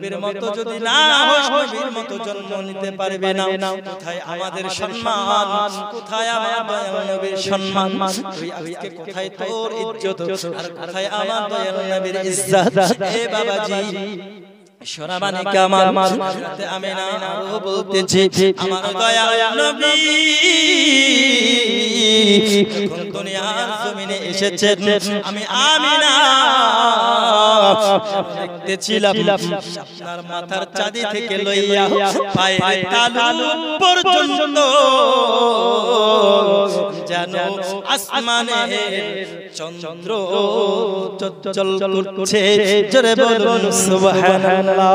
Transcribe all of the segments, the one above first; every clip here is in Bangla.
নবীর মতো যদি না হস নবীর মতো জন্ম নিতে পারবে না কোথায় আমাদের সম্মান কোথায় আমার দয়াল নবীর সম্মান তুই আজকে কোথায় তোর ইজ্জত আর কোথায় আমার দয়াল নবীর ইজ্জত হে বাবাজি শোনাবানিকা আমার আমিনা আরো বলতেছি আমার দয়াল নবী যখন দুনিয়ার জমিনে এসেছেন আমি আমিনা দেখতেছিলাম আপনার মাথার চাঁদি থেকে লইয়া পায়ের তালু পর্যন্ত যেন আসমানে চন্দ্র চঞ্চল করছে জোরে বলুন সুবহানাল্লাহ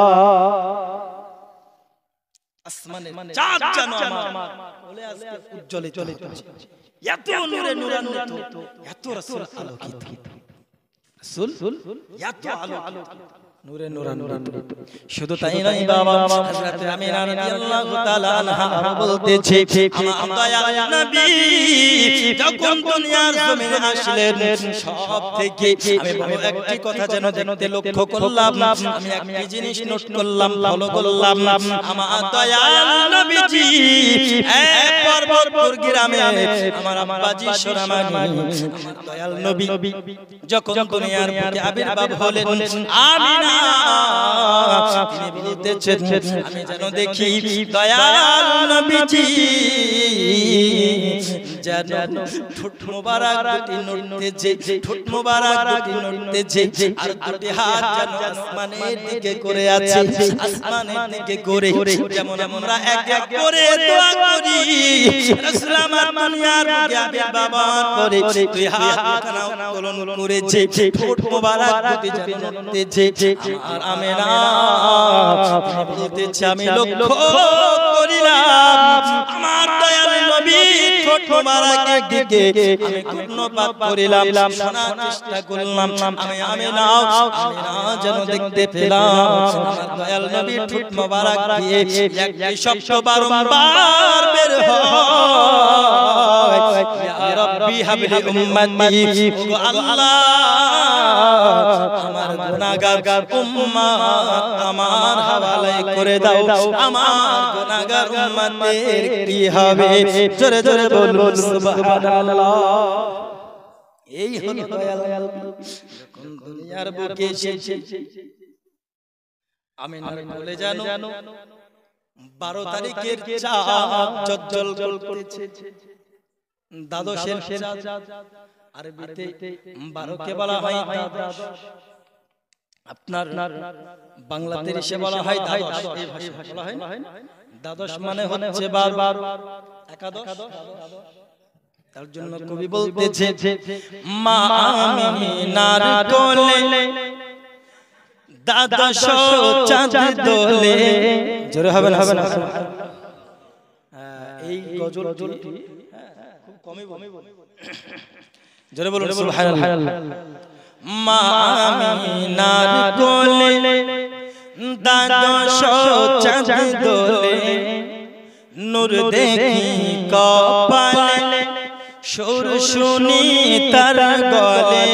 আসমানে চাঁদ যেন আমার বলে আজকে উজ্জ্বলে চলেছে এত নূরে নূরান্বিত এত রাসূল আলোকিত রাসূল এত আলোকিত নূরে নূরান্বিত শুধু তাই নয় বাবা হযরত আমিনা রাদিয়াল্লাহু তাআলা আনহা বলতেছে আমার দয়াল নবী যখন দুনিয়ার জমিনে আসলেন সব থেকে আমি বড় একটি কথা যেন দেখতে লক্ষ্য করলাম আমি একটি জিনিস নোট করলাম ফলো করলাম আমার দয়াল নবীজি এক পর্বতপুর গ্রামে আমার আব্বাজি সোনামানি আমার দয়াল নবী যখন দুনিয়ার বুকে আবির্ভাব হলেন আমিনা তিনি বলতেছেন আমি যেন দেখি দয়াল নবীজি যেন ঠোঁট মোবারক দুটি নড়তেছে ঠোঁট মোবারক দুটি নড়তেছে আর দুটি হাত যেন আসমানের দিকে করে আছে আসমানের দিকে করে যেমন আমরা এক এক করে দোয়া করি রাসূল আমার দুনিয়ার বুকে আবির্ভাব করে দুই হাত খানা উত্তোলন করেছে ঠোঁট মোবারক দুটি যেন নড়তেছে আর আমিনা বলতেছে আমি লক্ষ্য করিলাম আমার দয়াল নবী ঠোঁট মোবারকের দিকে আমি কর্ণপাত করিলাম শোনার চেষ্টা করলাম আমি আমিনা যেন দেখতে পেলাম আমার দয়াল নবী ঠোঁট মোবারক দিয়ে একটি শব্দ বারবার বের হয় ইয়া রাব্বি হাবলি উম্মতি ও আল্লাহ আমার গুনাহগার উম্মত আমার হাওয়ালে করে দাও আমার গুনাহগার উম্মতের কি হবে জোরে জোরে বলুন সুবহানাল্লাহ এই হলো দয়াল যখন দুনিয়ার বুকে এসেছে আমিনার বলে জানো 12 তারিখের চাঁদ জজ্জল করতেছে দ্বাদশের চাঁদ আরবিতে 12 কে বলা হয় দ্বাদশ আপনার বাংলাতে এসে বলা হয় দ্বাদশ এই ভাষায় বলা হয় দ্বাদশ মানে হচ্ছে 12 একাদশ তার জন্য কবি বলতেছে মা আমিনার কোলে দ্বাদশ চাঁদ দোলে জোরে হবে না এই গজলটি খুব কমই বলে জোরে বলুন সুবহানাল্লাহ মা আমিনার কোলে দ্বাদশ চাঁদ দোলে নূর দেখি কপালে সুর শুনি তার গলে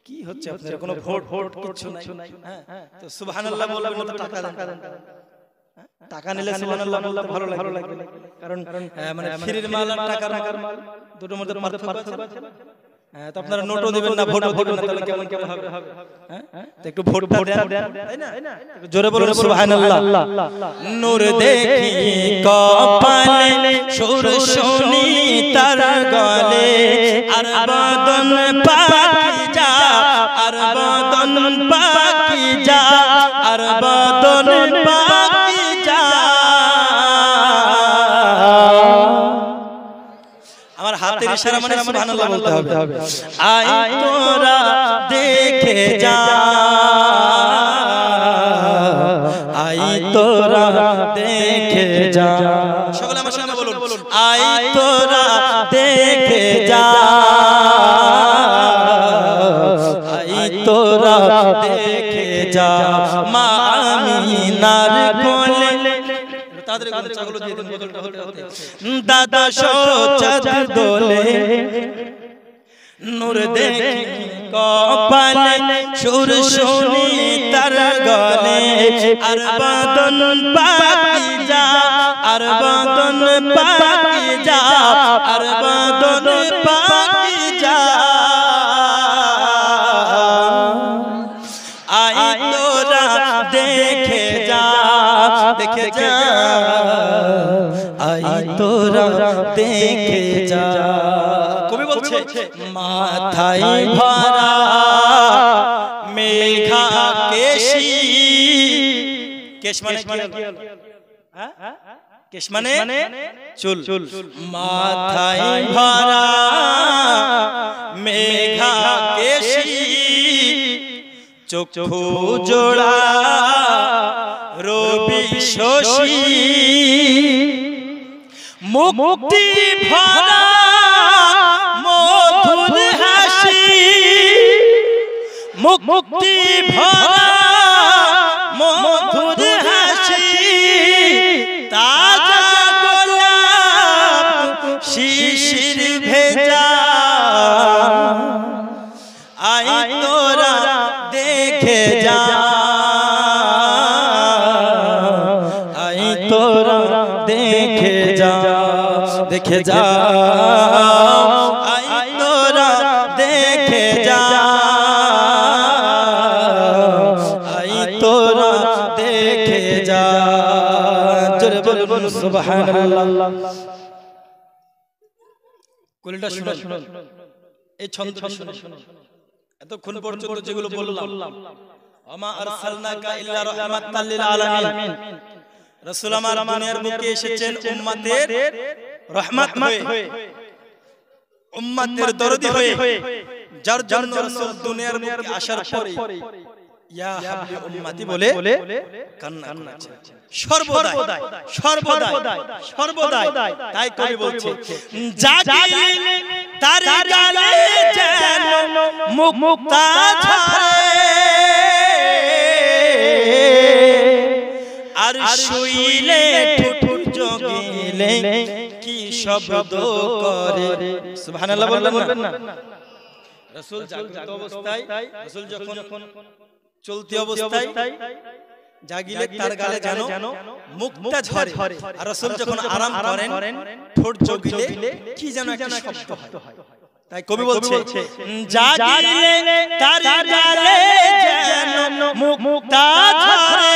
কি হচ্ছে আপনার কোনো ভোট কিছু নাই তো সুবহানাল্লাহ বলবেন তো টাকা দেন টাকা নিলে সুবহানাল্লাহ বলতে ভালো লাগবে কারণ মানে ফ্রির মাল আর টাকার মাল দুটোর মধ্যে পার্থক্য আছে তো আপনারা নোটও দিবেন না ভোটও দিবেন না তাহলে কেমন হবে তো একটু ভোট দেন তাই না জোরে বলুন সুবহানাল্লাহ নূর দেখি কপালে সুর শুনি তার গলে আর বদন পাকি যা আর বদন পাকি যা আর বদন পাকি যা আমার হাতের ইশারা মানে সুবহানাল্লাহ বলতে হবে আয় তোরা দেখে যা আয় তোরা দেখে যা সকলে আমার সামনে বলুন আয় তোরা দেখে যা আয় তোরা দেখে যা মা আমিনার কোলে তাদের কোন ছাগল দিয়ে দিন বদলটা হতে দ্বাদশ চাঁদ দোলে নূর দেখি কপালে সুর শুনি আর বদন পাকিজা আর বদন পাকিজা আর বদন পাকিজা আই তোরা দেখে যা আই তোরা দেখে যা কবি বলছে মাথায় ভরা মেঘা কেশী কেশ মানে কি হ্যাঁ কেশ মানে চুল মাথায় ভরা মেঘা কেশী চক্ষু জোড়া রবি শশী মুক্তি ভরা মধুর হাসি মুক্তি ভরা মধুর হাসি তাজা গোলাপ শিশির ভেজা আই তোরা দেখে যা আই তোরা দেখে যা দেখে যা আই তোরা দেখে যা আই তোরা দেখে যা জোরে বলুন সুবহানাল্লাহ কোনটা শুনুন এই ছন্দ শুনুন এতক্ষণ পর্যন্ত যেগুলো বললাম আমা আরসালনাকা ইল্লা রাহমাতাল লিল আলামিন রাসূল আমার দুনিয়ার বুকে এসেছেন উম্মতের রহমত হয়ে উম্মতের দরদি হয়ে যার জন্য রাসূল দুনিয়ার বুকে আসার পরে ইয়া হাবলি উম্মতি বলে কান্না করেছেন সর্বদাই সর্বদাই সর্বদাই তাই কবি বলছে জাগিলে তার গালে যেন মুক্তা ঝরে আর শুইলে ঠুট জগিলে কি শব্দ করে সুবহানাল্লাহ বলবেন না রাসূল জাগ্রত অবস্থায় রাসূল যখন চলতি অবস্থায় জাগিলে তার গালে যেন মুক্তা ঝরে আর রাসূল যখন আরাম করেন ঠোঁট জগিলে কি যেন একটা শব্দ হয় তাই কবি বলছে জাগিলে তার গালে যেন মুক্তা ঝরে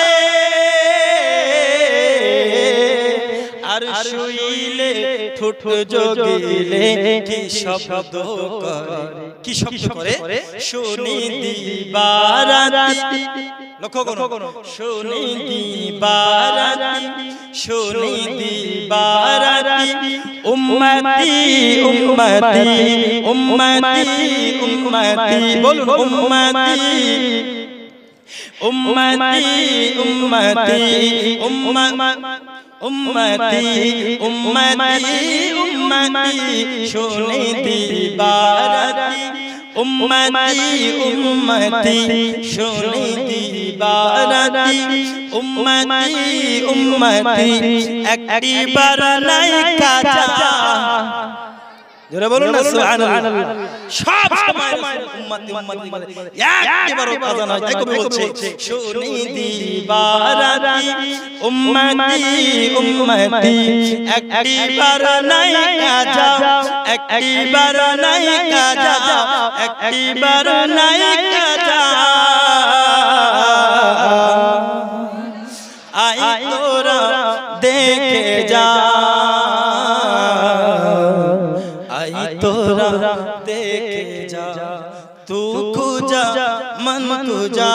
আর শুইলে ঠোঁট জগিলে কি শব্দ করে কি শব্দ করে শুনি দিবারাতি লক্ষ্য করুন শুনি দিবারাতি উম্মতি উম্মতি উম্মতি উম্মতি বলুন উম্মতি উম্মতি উম্মতি উম্মতি উম্মতি উম্মতি শুনি দিবারাতি উম্মতি উম্মতি শুনি দিবারাতি উম্মতি উম্মতি একবার নাই কাজা জোরে বলুন না সুবহানাল্লাহ সব সময় উম্মতি উম্মতি একবার কাজা নয় তাই কবি বলছে শুনি দিবারাতি উম্মতি উম্মতি একবার নাই কাজা একবার নাই কাজা একবার নাই কাজা আই তোরা দেখে যা আই তোরা দেখে যা তু খুজা মন খুজা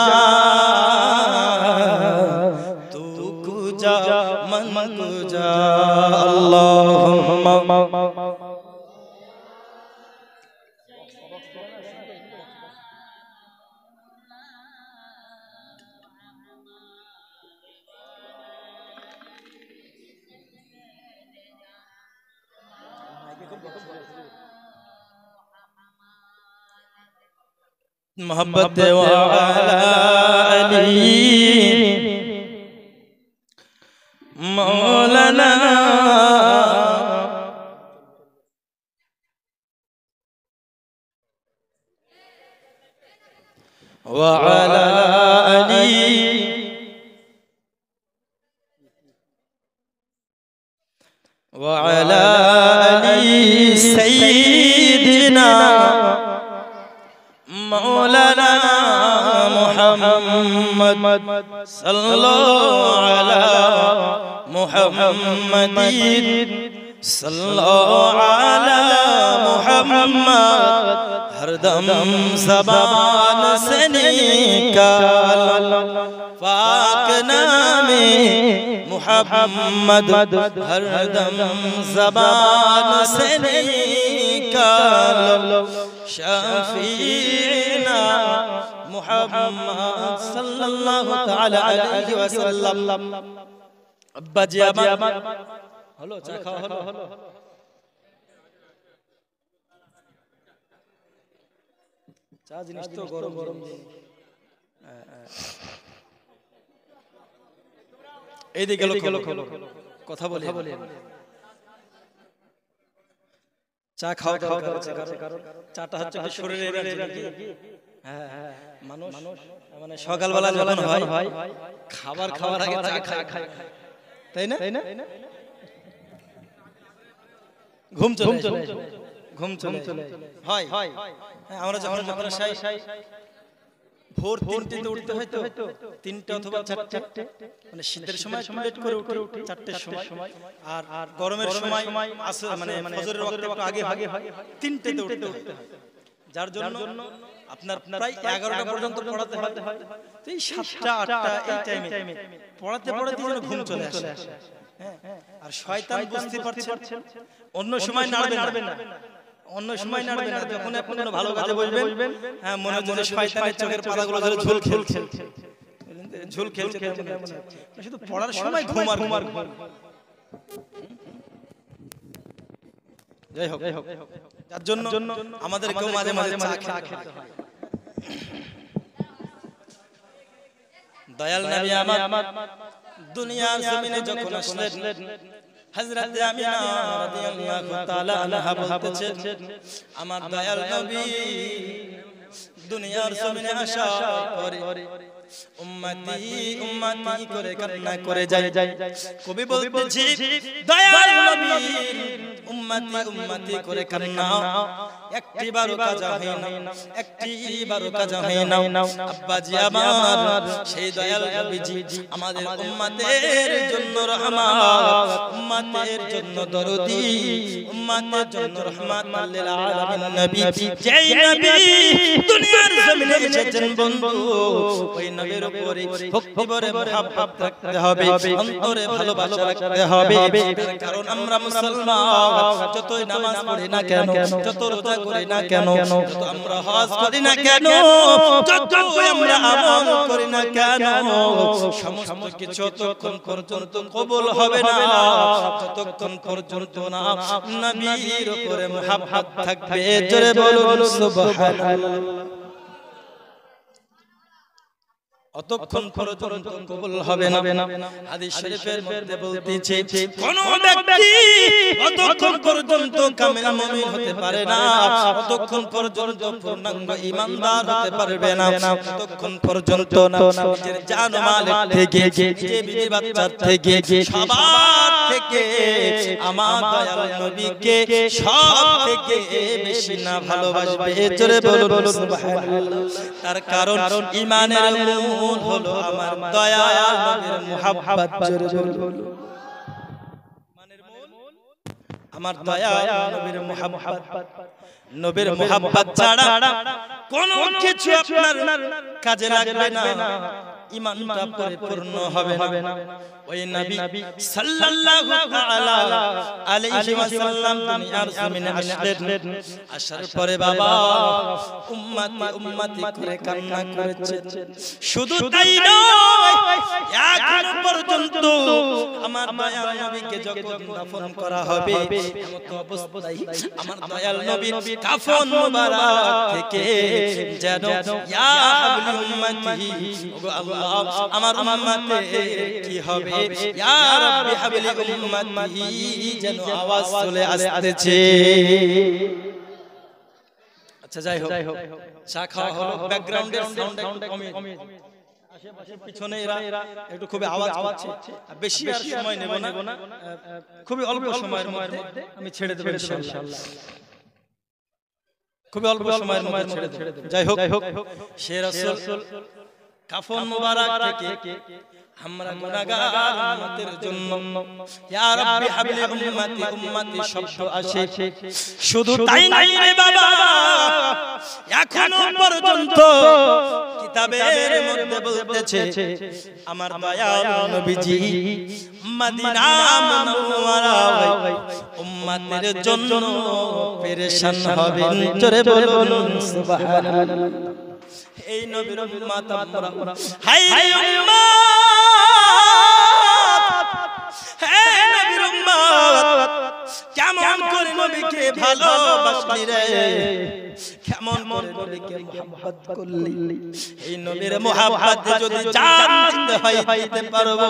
তু খুজা মন খুজা আল্লাহুম্মা मोहब्बत वाली मौलाना वाली وعلى آل سيدنا مولانا محمد صلى الله على محمد صلى الله على محمد ہر دم زبان سے نکال پاک نام محمد ہر دم زبان سے نکال شفیعنا محمد صلی اللہ تعالی علیہ وسلم ابا جی আমার হলো চা খাওয়া হলো চা জিনিস তো গরম গরম এই দিকে গেল কথা বলি চা খাওয়া কারণ চাটা হচ্ছে শরীরের এনার্জি হ্যাঁ হ্যাঁ মানুষ মানে সকালবেলা যখন হয় খাবার আগে চা খায় তাই না ঘুম চলে হয় আমরা যখন মাদ্রাসায় ভোর 3টেতে উঠতে হয় তো 3টা অথবা 4টে মানে শীতের সময় লেট করে উঠি 4টের সময় আর গরমের সময় আসে মানে ফজরের ওয়াক্তে একটু আগে হয় 3টেতে উঠতে হয় যার জন্য আপনার প্রায় 11টা পর্যন্ত পড়াতে হয় তো এই 7টা 8টা এই টাইমে পড়াতে যেন ঘুম চলে আসে হ্যাঁ আর শয়তান বুঝতে পারছেন অন্য সময় নাড়বে না যখন আপনি কোনো ভালো কাজে বসবেন হ্যাঁ মনে মনে শয়তানের চোখের পাতাগুলো ধরে ঝুল খেলছে শুধু পড়ার সময় ঘুম যাই হোক যার জন্য আমাদেরকেও মাঝে মাঝে চা খেতে হয় দয়াল নবী আমার দুনিয়ার জমিনে যখন আসলেন হযরত আমিনা রাদিয়াল্লাহু তাআলা আনহা বলতেছেন আমার দয়াল নবী দুনিয়ার জমিনে আসার পরে উম্মতি করে কান্না করে যায় কবি বলতেছি দয়াল নবী উম্মতি করে কান্না একটিবারও কাজা হয় না আব্বাজি আমার সেই দয়াল নবীজি আমাদের উম্মতের জন্য রহমত উম্মতের জন্য দরদি উম্মতের জন্য রহমত লিল আলামিন নবী যেই নবী দুনিয়ার জমিনে এসেছেন বন্ধু ওই নবীর উপরে ভক্তি ভরে মহব্বত রাখতে হবে অন্তরে ভালোবাসা রাখতে হবে কারণ আমরা মুসলমান যতই নামাজ পড়ি না কেন যত রোজা করি না কেন যত আমরা হজ করি না কেন যত আমরা আমল করি না কেন সমস্ত কিছু ততক্ষণ পর্যন্ত কবুল হবে না যতক্ষণ পর্যন্ত না নবীর উপরে মহব্বত থাকবে জোরে বলুন সুবহানাল্লাহ অতক্ষণ পর্যন্ত কবুল হবে না হাদিস শরীফের মধ্যে বলতেছে কোন ব্যক্তি অতক্ষণ পর্যন্ত কামিল মুমিন হতে পারে না অতক্ষণ পর্যন্ত পূর্ণাঙ্গ ঈমানদার হতে পারবে না অতক্ষণ পর্যন্ত নিজের জান মাল থেকে যে বিবি বাচ্চা থেকে সবার থেকে আমার দয়াল নবীকে সব থেকে বেশি না ভালোবাসবে জোরে বলুন সুবহানাল্লাহ তার কারণ ঈমানের মূল হলো আমার দয়াল নবীর মুহাব্বত জোরে বলুন ঈমানের মূল আমার দয়াল নবীর মুহাব্বত নবীর মুহাব্বত ছাড়া কোনো কিছু আপনার কাজে লাগবে না ঈমানটা পরিপূর্ণ হবে না ওই নবী সাল্লাল্লাহু তাআলা আলাইহি ওয়াসাল্লাম দুনিয়ার জমিনে আসলেন আসার পরে বাবা উম্মতি করে কান্না করেছেন শুধু তাই নয় এখনো পর্যন্ত আমার দয়াল নবীকে যখন দাফন করা হবে এমত অবস্থায় আমার দয়াল নবীর কাফন মুবারক থেকে যেন ইয়া হাবলি উম্মতি ওগো আল্লাহ আমার উম্মতে কি হবে ইয়া রাব্বি হাবলি উম্মতি যেন আওয়াজ চলে আসছে আচ্ছা যাই হোক চা খাওয়া হলো ব্যাকগ্রাউন্ডের সাউন্ড একটু কমিয়ে পিছনে এরা একটু খুবই আওয়াজ করছে, বেশি আর সময় নেব না, খুবই অল্প সময়ের মধ্যে আমি ছেড়ে দেব ইনশাআল্লাহ, খুবই অল্প সময়ের মধ্যে ছেড়ে দেব। যাই হোক, সে রাসূল কাফন মুবারক থেকে আমরা গুনাহগার উম্মতের জন্য ইয়া রাব্বি হাবলি উম্মতি উম্মতি শব্দ আসে, শুধু তাই নাই রে বাবা, এখনো পর্যন্ত কিতাবের মধ্যে বলতেছে আমার দয়াল নবীজি মদিনা মুনাওয়ারায় উম্মতের জন্য পেরেশান হবেন। জোরে বলুন সুবহানাল্লাহ। এই নবীর উম্মত আমরা, হায় রে উম্মত, হে নবীর উম্মত, কেমন করে নবীকে ভালোবাসলি রে, কেমন করে নবীকে মুহাব্বত করলি। এই নবীর মুহাব্বতে যদি জান দিতে হয় দিতে পারবো,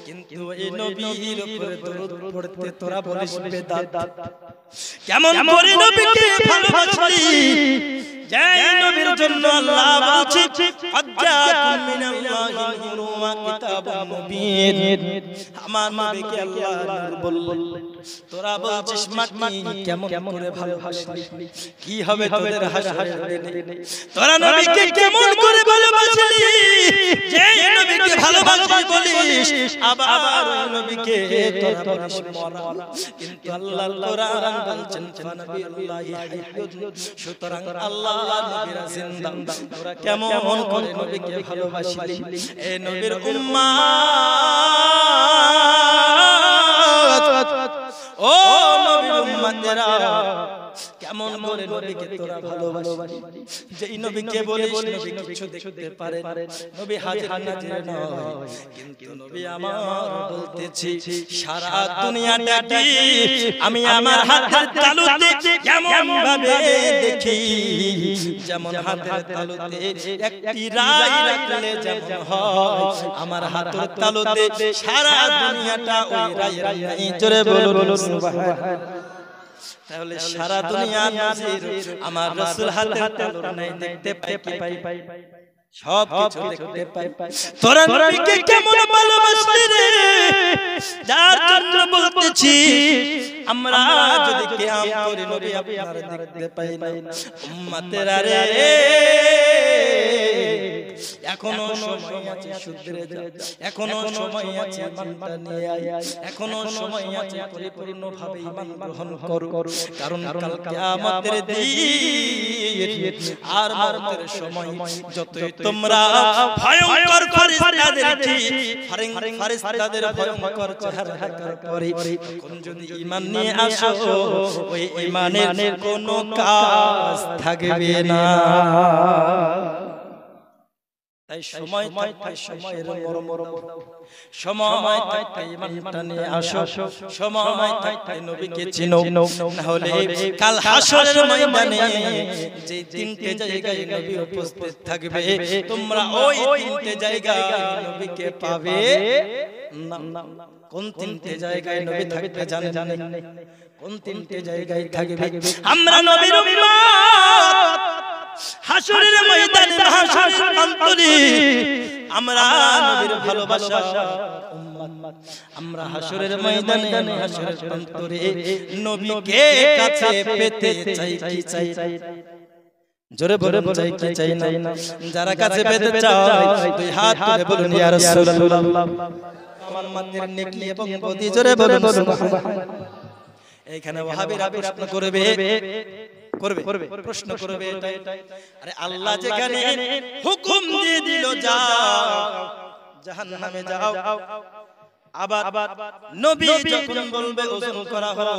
কিন্তু এই নবীর উপরে দরুদ পড়তে তোরা বলিস বেদাত। কেমন করে নবীকে ভালোবাসলি, যে নবীর জন্য আল্লাহ বলছে আজ্জাকুম মিনাল্লাহি নূরুন ওয়া কিতাবুম মুবিন, আমার নবীকে আল্লাহ নূর বললেন, তোরা বলছিস মাটি কেমন করে ভালোবাসলি, কি হবে তোদের হাসরের দিনে, তোরা নবীকে কেমন করে ভালোবাসলি, যে নবীকে ভালোবাসলি বলিস, আবার ওই নবীকে তোরা বলিস মরা। কিন্তু আল্লাহর কোরআন বলছেন নবিয়ুল্লাহি হাইয়ুন, সুতরাং আল্লাহ নবীর জিন্দা, তোরা কেমন করে নবীকে ভালোবাসলি। এই নবীর উম্মত, ও নবীর উম্মতেরা, কেমন করে নবীকে তোরা ভালোবাসলি, যেই নবীকে বলিস নবী কিছু দেখতে পারে, নবী হাজির নাজির নয়, কিন্তু নবী আমার বলতেছি সারা দুনিয়াটা আমি আমার হাতের তালুতে কেমন ভাবে দেখি, যেমন হাতের তালুতে একটি রাই রাখলে যেমন হয়, আমার হাতের তালুতে সারা দুনিয়াটা ওই রায়ের নাই। জোরে বলুন সুবহানাল্লাহ। তাহলে সারা দুনিয়ার নজির আমার রাসূল হাতের তালুর নাই, দেখতে পাই, সব কিছু দেখতে পাই। তোরা নবীকে কেমন ভালোবাসলি রে, যার জন্য বলতেছি আমরা যদি কিয়াম করি নবী আপনার দেখতে পাই না। উম্মতেরা রে, এখনো সময় আছে শুধরে যা, এখনো সময় আছে ইমানটা নিয়ে আয়, এখনো সময় আছে পরিপূর্ণভাবে ঈমান গ্রহণ করো, কারণ কাল কিয়ামতের দিন আর মরতের সময় যতই তোমরা ভয়ঙ্কর ফারিস্তাদের ভয়ঙ্কর চেহারা দেখার পরে কোন যদি ঈমান নিয়ে আসো, ওই ঈমানের কোনো কাজ থাকবে না। তাই সময় থাকতে সময়ের মরম, সময় থাকতে ঈমানটা নিয়ে আসো, সময় থাকতে নবীকে চিনো, না হলে কাল হাসরের ময়দানে যে তিনটে জায়গায় নবী উপস্থিত থাকবে, তোমরা ওই তিনটে জায়গায় নবীকে পাবে না। কোন তিনটে জায়গায় নবী থাকবে জানেন? কোন তিনটে জায়গায় থাকবে? আমরা নবীর উম্মত হাসরের ময়দানে, হাসরের অন্তরে আমরা নবীর ভালোবাসা উম্মত, আমরা হাসরের ময়দানে, হাসরের অন্তরে নবীকে কাছে পেতে চাই। কি চাই? জোরে বলুন, চাই কি চাই না? যারা কাছে পেতে চায় দুই হাত তুলে বলুন ইয়া রাসূলুল্লাহ। আমার উম্মতের নেকি এবং বদি, জোরে বলুন সুবহানাল্লাহ। এইখানে ওয়াহাবীরা প্রশ্ন করবে, প্রশ্ন করবে এটাই, আরে আল্লাহ যেখানে হুকুম দিয়ে দিল যাও জাহান্নামে যাও, আবার নবী যখন বলবে ওজন করা হলো,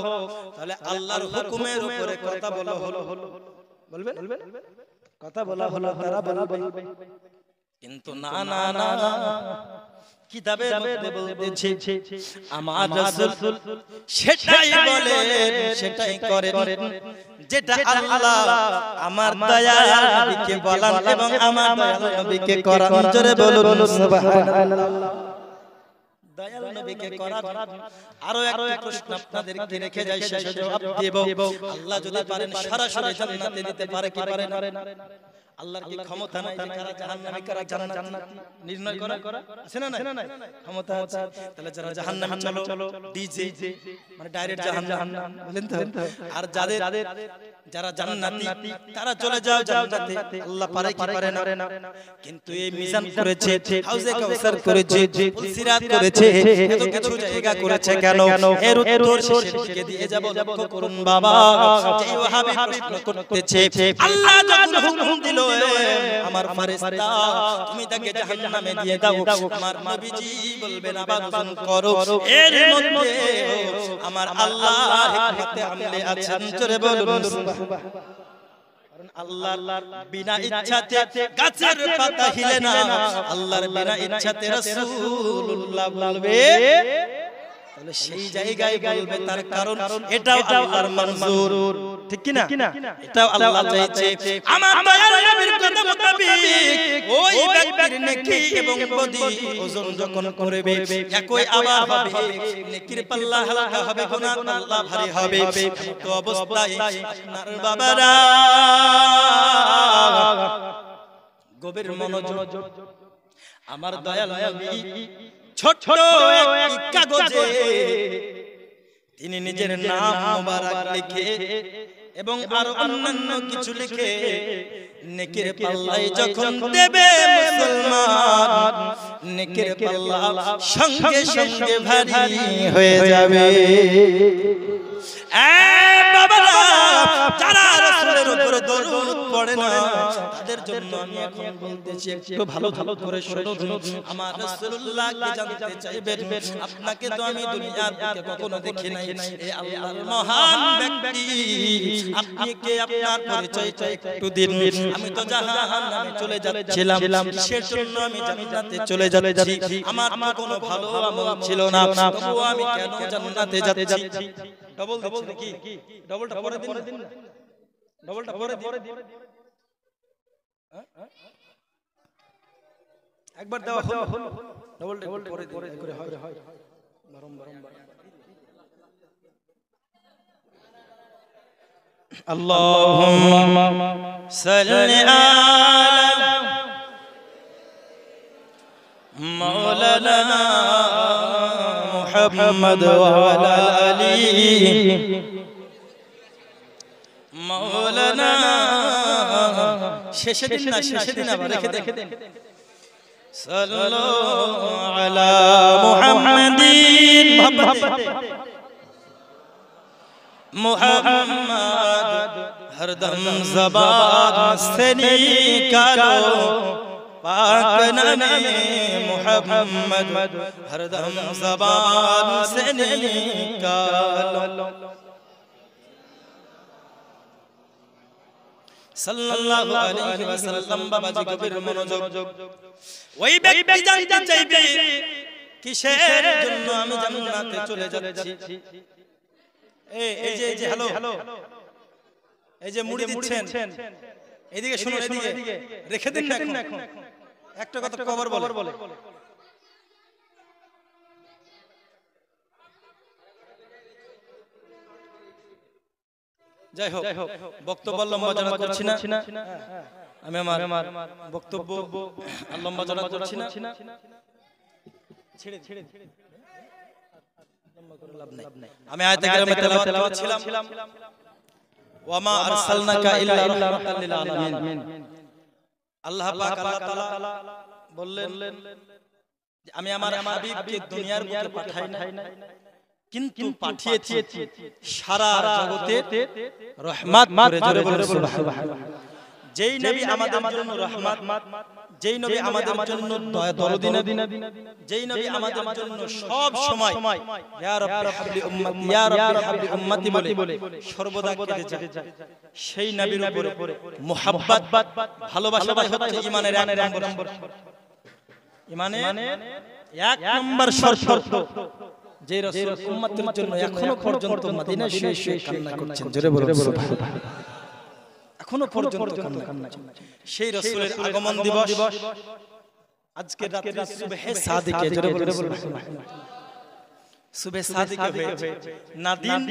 তাহলে আল্লাহর হুকুমের উপরে কথা বলা হলো, বলবে কথা বলা হলো, তারা বলবে। কিন্তু না না না, কিতাবের মধ্যে বলতেছে আমার রাসূল সেটাই বলেন, সেটাই করেন যেটা আল্লাহ আমার দয়াল নবীকে বলেন এবং আমার দয়াল নবীকে করান। জোরে বলুন সুবহানাল্লাহ। দয়াল নবীকে করান। আরো একটা প্রশ্ন আপনাদেরকে রেখে যাই, শেষে জবাব দেব। আল্লাহ যদি পারেন সরাসরি জান্নাতে দিতে পারে কি পারে না? আল্লাহর কি ক্ষমতা নাই যে কারা জাহান্নামী কারা জান্নাতি নির্ণয় করা আছে না নাই ক্ষমতা আছে তাহলে যারা জাহান্নামী চলো ডিজে মানে ডাইরেক্ট জাহান্নাম বলেন তো আর যারা জান্নাতি তারা চলে যাও জান্নাতে আল্লাহ পারে কি পারে না কিন্তু এই মিজান করেছে হাউজে কাউসার করেছে সিরাত করেছে এত কিছু জায়গা করেছে কেন এর উত্তর শেষের দিকে দিয়ে যাব লক্ষ্য করুন বাবা যে ওয়াহাবি প্রশ্ন করতেছে আল্লাহ যখন হুকুম দিল আমার ফেরেশতা তুমি তাকে জাহান্নামে দিয়ে দাও আমার নবীজি বলবেন আবার হুকুম করো এর মধ্যে আমার আল্লাহ হিকমতে আমলে আছেন জোরে বলুন কারণ আল্লাহর বিনা ইচ্ছাতে গাছের পাতা হিলে না আল্লাহর বিনা ইচ্ছাতে রাসূলুল্লাহ বলবে তাহলে সেই জায়গায় বলবে তার কারণ এটাও আল্লাহর মঞ্জুর ঠিক কি না এটাও আল্লাহ চাইছে আমার দয়ার নবীর কথা মোতাবেক ওই ব্যক্তির নেকি এবং বদি ওজন যখন করবে একই আবার হবে নেকির পাল্লা হালকা হবে গুনাহ পাল্লা ভারী হবে তো অবস্থায় আপনার বাবারা গভীর মনোযোগ আমার দয়াল নবী ছোট এক কাগজে তিনি নিজের নাম মোবারক লিখে এবং আর অন্যান্য কিছু লিখে নেকির পাল্লায় যখন দেবে মুসলমান নেকির পাল্লা সঙ্গে সঙ্গে ভারী হয়ে যাবে বাবারা যারা রাসূলের উপর দরুদ পড়ে না তাদের জন্য আমি এখন বলতেছি একটু ভালো করে শুনুন আমার রাসূলুল্লাহকে জানতে চাইবেন আপনাকে তো আমি দুনিয়ার বুকে কখনো দেখি নাই এই আল্লাহর মহান ব্যক্তি আপনি কে আপনার পরিচয়টা একটু দিন আমি তো জাহান্নামে চলে যাচ্ছিলাম সেজন্য আমি জান্নাতে চলে যাচ্ছি আমার তো কোনো ভালো আমল ছিল না তবুও আমি কেন জান্নাতে যাচ্ছি ডবল দিচ্ছি নাকি ডবলটা পরে দিন ডবলটা পরে দিন একবার দেওয়া হলো ডবলটা পরে করে হয় বারংবার আল্লাহুম্মা সাল্লি আলা মাওলানা মুহাম্মদ ওয়া আলা আলি মাওলানা শেষে দিন আবার রেখে দেন সাল্লাল্লাহু আলা মুহাম্মাদিন মুহাম্মদ হরদম জবান से निकालो पाक नामे मुहम्मद हरदम ज़बान से निकालो सल्लल्लाहु अलैहि वसल्लम बाबा जी गभीर मनोযোগ ওই ব্যক্তি জানতে চাইবে কিসের জন্য আমি জান্নাতে চলে যাচ্ছি এই যে হ্যালো এই যে মুড়ি দিচ্ছেন এদিকে শুনুন এদিকে রেখে দিন না এখন একটা কথা কবর বলে যাই হোক বক্তব্য লম্বা জড়া করছি না আমি আমার বক্তব্য লম্বা জড়া করছি না ছেড়ে লম্বা করে লাভ নাই আমি আয়াতে কারিমা তেলাওয়াত করছিলাম ওয়া মা আরসালনাকা ইল্লা রাহমাতাল লিল আলামিন আল্লাহ পাক আল্লাহ তাআলা বললেন যে আমি আমার হাবিবকে দুনিয়ার বুকে পাঠাই নাই কিন্তু পাঠিয়েছি সারা জগতে রহমত করে জোরে বলে সুবহানাল্লাহ যেই নবী আমাদের জন্য রহমত যেই নবী আমাদের জন্য দরদি নবী যেই নবী আমাদের জন্য সব সময় ইয়া রাব্বি হাবলি উম্মতি ইয়া রাব্বি হাবলি উম্মতি বলে সর্বদা কেঁদে যায় সেই নবীর উপরে মুহাব্বত ভালোবাসাটাই হচ্ছে ঈমানের এক নম্বর ঈমানের এক নম্বর শর্ত যে রাসূল উম্মতের জন্য এখনো পর্যন্ত মদিনায় শুয়ে কান্না করছেন জোরে বলে সুবহানাল্লাহ এখনো পর্যন্ত কান্না সেই রাসূলের আগমন দিবস আজকে রাতে সুবহে সাদিকে জোরে বলে সুবহানাল্লাহ সুবে সাদিকে হয়েছে, না দিন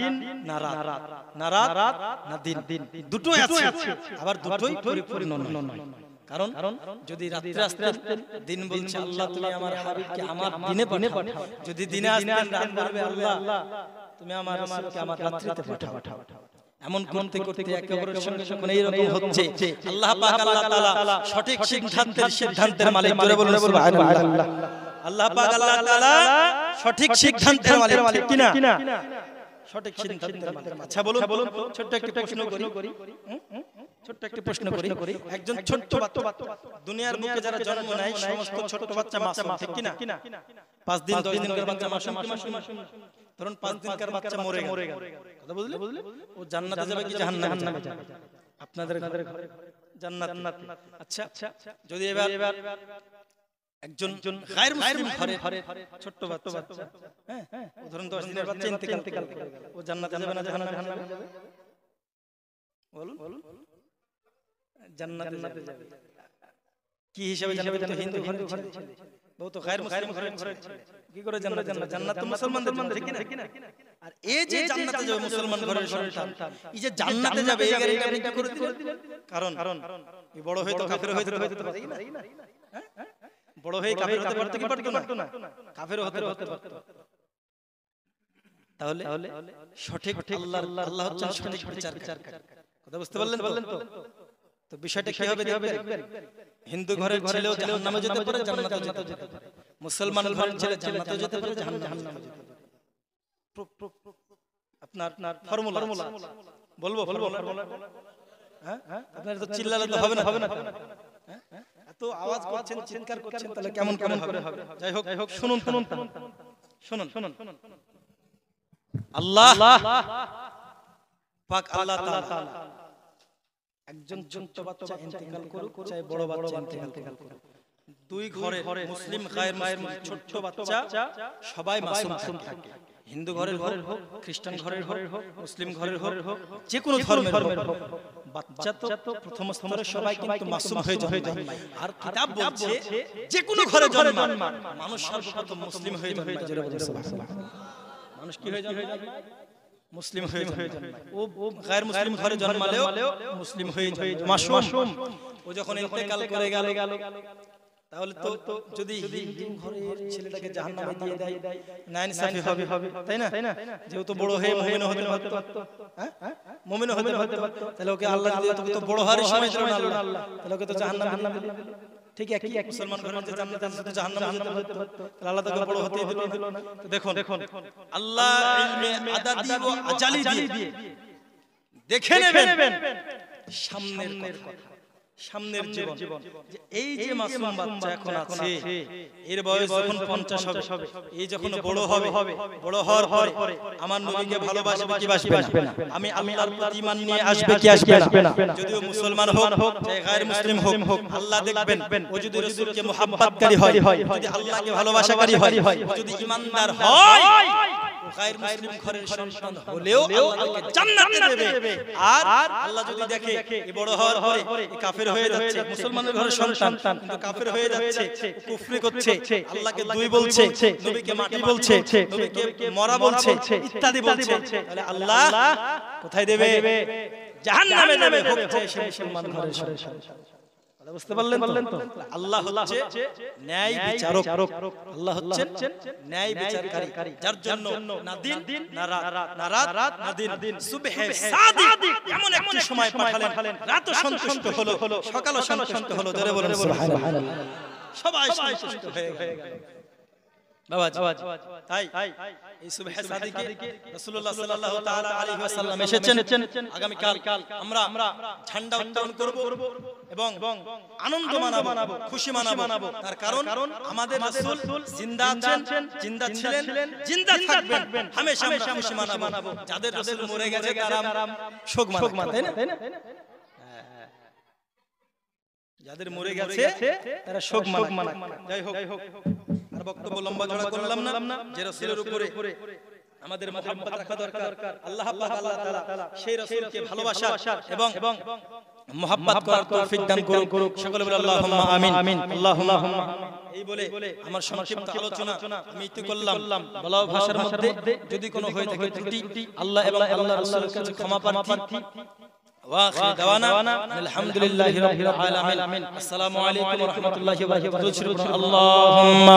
না রাত, না রাত না দিন, দুটোই আছে, আবার দুটোই পরিপূর্ণ নয়। কারণ যদি রাত্রে আসতেন, দিন বলছে আল্লাহ তুমি আমার হাবিবকে আমার দিনে পাঠাও, যদি দিনে আসতেন রাত বলবে আল্লাহ তুমি আমার রাসূলকে আমার রাত্রিতে পাঠাও। এমন করতে করতে একে অপরের সঙ্গে যখন এইরকম হচ্ছে, আল্লাহ পাক আল্লাহ তাআলা সঠিক সিদ্ধান্তের মালিক, জোরে বলুন সুবহানাল্লাহ। আল্লাহ পাক আল্লাহ তাআলা সঠিক সিদ্ধান্তের মালিক, ঠিক কি না? সঠিক সিদ্ধান্তের মালিক। আচ্ছা বলুন, ছোট্ট একটা প্রশ্ন করি, একজন ছোট্ট বাচ্চা, দুনিয়ার বুকে যারা জন্ম নেয় সমস্ত ছোট্ট বাচ্চা মাসুম, ঠিক কি না? 5 দিন 10 দিনের বাচ্চা মাসুম, ধরুন 5 দিনকার বাচ্চা মরে গেল, কথা বুঝলে? ও জান্নাতে যাবে কি জাহান্নামে যাবে? আপনাদের ঘরে জান্নাত। আচ্ছা, যদি এবার একজন গায়র মুসলিম ঘরে ছোট্ট বাচ্চা, হ্যাঁ, ধরুন 10 দিনের বাচ্চা ইন্তেকাল করে, ও জান্নাতে যাবে না জাহান্নামে যাবে? বলুন। জান্নাতে যাবে। কি হিসাবে যাবে? তো হিন্দু ঘরে ছেলে, ও তো গায়র মুসলিম ঘরে কি করে জান্নাতে যাবে? জান্নাত তো মুসলমানদের জন্য, ঠিক না? আর এই যে জান্নাতে যাবে মুসলমান ঘরের সন্তান, এই যে জান্নাতে যাবে এই গাড়িটা আপনি কি করে দিলেন? কারণ এই বড় হয়ে তো কাফের হয়ে যেতে পারে, ঠিক না? বড় হয়ে কাফের হতে পারতো কি পারতো না? কাফের হতে পারতো। তাহলে সঠিক আল্লাহ হচ্ছেন সঠিক বিচারকারী, কথা বুঝতে পারলেন তো? তো বিষয়টা কি হবে দেখবেন, হিন্দু ঘরের ছেলেও জাহান্নামে যেতে পারে, জান্নাতেও যেতে পারে। মুসলমান ঘরের ছেলে জান্নাতেও যেতে পারে, জাহান্নামেও যেতে পারে। আপনার ফর্মুলা বলবো? হ্যাঁ, আপনারা তো চিল্লালে তো হবে না। এত আওয়াজ করছেন, চিৎকার করছেন, তাহলে কেমন করে হবে? যাই হোক, শুনুন। আল্লাহ পাক আল্লাহ তাআলা একজন ছোট্ট বাচ্চা ইন্তেকাল করুক, চাই বড় বাচ্চা ইন্তেকাল করুক, দুই ঘরে মুসলিম গায়র মুসলিম ছোট্ট বাচ্চা সবাই মাসুম থাকে। হিন্দু ঘরের হোক, খ্রিস্টান ঘরের হোক, মুসলিম ঘরের হোক, যে কোনো ধর্মের হোক, বাচ্চা তো প্রথম স্তরে সবাই কিন্তু মাসুম হয়ে জন্মায়। আর কিতাব বলছে যে কোনো ঘরে জন্মায় মানুষ সর্বপ্রথম মুসলিম হয়ে জন্মায়। মানুষ কি হয়ে জন্মায়? মুসলিম হয়ে জন্মায়। ও গায়র মুসলিম ঘরে জন্মালেও মুসলিম হয়ে মাসুম। ও যখন ইন্তেকাল করে গেল, তাহলে তো যদি হিন্দু ঘরের ছেলেটাকে জাহান্নামে দিয়ে দেয়, নাইনসাফি হবে, তাই না? যেহেতু বড় হয়ে মুমিন হতে পারতো, মুমিন হতে পারতো, তাহলে ওকে আল্লাহ যদি তো বড় হওয়ার সময় ছিল না আল্লাহ, তাহলে ওকে তো জাহান্নামে দিল। ঠিক একই মুসলমান ঘরের যে জান্নাতে আছে, জাহান্নামে যেতে পারতো, তাহলে আল্লাহ তাকে বড় হতে দিল না। তো দেখুন আল্লাহ ইলমে আদাদি ও আজালি দিয়ে দেখে নেবেন সামনের জীবন, যে এই যে মাসুম বাচ্চা এখন আছে, এর বয়স যখন 50 হবে, এই যখন বড় হবে, বড় হওয়ার পরে আমার নবীকে ভালোবাসবে কি বাসবে না? আমি আল্লাহর প্রতি ঈমান নিয়ে আসবে কি আসবে না? যদিও মুসলমান হোক চাই গায়র মুসলিম হোক, আল্লাহ দেখবেন ও যদি রাসূলকে মুহাব্বতকারী হয়, যদি আল্লাহকে ভালোবাসাকারী হয়, যদি ঈমানদার হয়, গায়র মুসলিম ঘরের সন্তান হলেও আল্লাহ তাকে জান্নাতে দেবে। আর আল্লাহ যদি দেখে এই বড় হওয়ার পরে কাফের হয়ে যাচ্ছে, মুসলমানের ঘরের সন্তান কিন্তু কাফের হয়ে যাচ্ছে, কুফরি করছে, আল্লাহকে দুই বলছে, নবীকে মাটি বলছে, নবীকে মরা বলছে, ইত্যাদি বলছে, তাহলে আল্লাহ কোথায় দেবে? জাহান্নামে দেবে। হচ্ছে সে মুসলমান ঘরের সন্তান। বুঝতে পারলেন তো? আল্লাহ হচ্ছে ন্যায় বিচারক, আল্লাহ হচ্ছেন ন্যায় বিচারকারী, যার জন্য না দিন না রাত না দিন, সুবহে সাদিক এমন একটি সময় পাঠালেন, রাতও সন্তুষ্ট হলো, সকালও সন্তুষ্ট হলো। জোরে বলেন সুবহানাল্লাহ। সবাই সন্তুষ্ট হয়ে গেল। বাবা তাই এই সুবহে সাদিকে রাসূলুল্লাহ সাল্লাল্লাহু তাআলা আলাইহি ওয়াসাল্লাম এসেছেন। আগামী কাল আমরা ঝান্ডা উত্তোলন করব এবং আনন্দ মানাবো, খুশি মানাবো। তার কারণ আমাদের রাসূল জিন্দা আছেন, জিন্দা ছিলেন, জিন্দা থাকবেন, হামেশা আমরা খুশি মানাবো। যাদের রাসূল মরে গেছে তারা শোক মানায়, তাই না? যাদের মরে গেছে তারা শোক মানায়। যাই হোক, আর বক্তব্য লম্বা জড়া করলাম না। যে রাসূলের উপরে আমাদের মহব্বত রাখা দরকার। আল্লাহ পাক আল্লাহ তাআলা সেই রাসূলকে ভালোবাসা এবং মুহাব্বত করার তৌফিক দান করুক। সকলে বলে আল্লাহুম্মা আমিন। আল্লাহুম্মা এই বলে আমার সংক্ষিপ্ত আলোচনা আমি ইতি করলাম। বলাও ভাষার মধ্যে যদি কোনো হয়ে থাকে ত্রুটি আল্লাহ এবং আল্লাহর রাসূলের কাছে ক্ষমা প্রার্থী। ওয়াখির দাওয়ানা আলহামদুলিল্লাহি রাব্বিল আলামিন। আসসালামু আলাইকুম ওয়া রাহমাতুল্লাহি ওয়া বারাকাতুহু। আল্লাহুম্মা